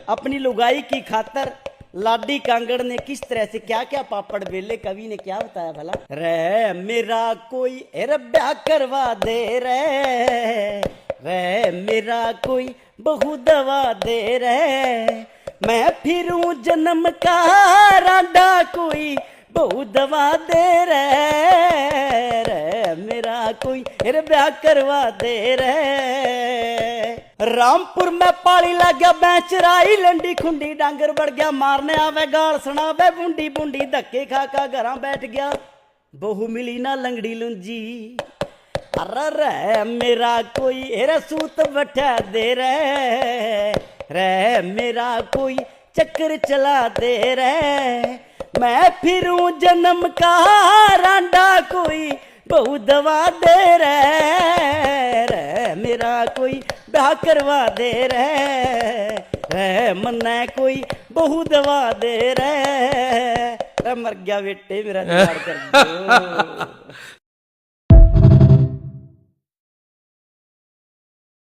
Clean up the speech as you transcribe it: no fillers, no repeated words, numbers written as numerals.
अपनी लुगाई की खातर लाडी कांगड़ ने किस तरह से क्या क्या पापड़ बेले, कवि ने क्या बताया भला। रे मेरा कोई ब्याह करवा दे रे मेरा कोई बहु दवा दे रे, मैं फिरूं जन्म का रांडा कोई बहु दवा दे रे मेरा कोई ब्याह करवा दे रे। रामपुर में पाली लग गया मैं चराई लंडी खुंडी, डांगर बढ़ गया मारने आवे गाल सुनावे बूंदी बूंदी, धक्के खा का घर बैठ गया बहु मिली ना लंगड़ी लुंजी। अरे मेरा कोई सूत बैठा दे रे मेरा कोई चक्कर चला दे रे, मैं फिरूं जन्म का रांडा कोई बहु दवा दे रे मेरा कोई ब्याह करवा दे रे मन्ने कोई बहु दवा दे रे। मर गया बेटे मेरा कर दो।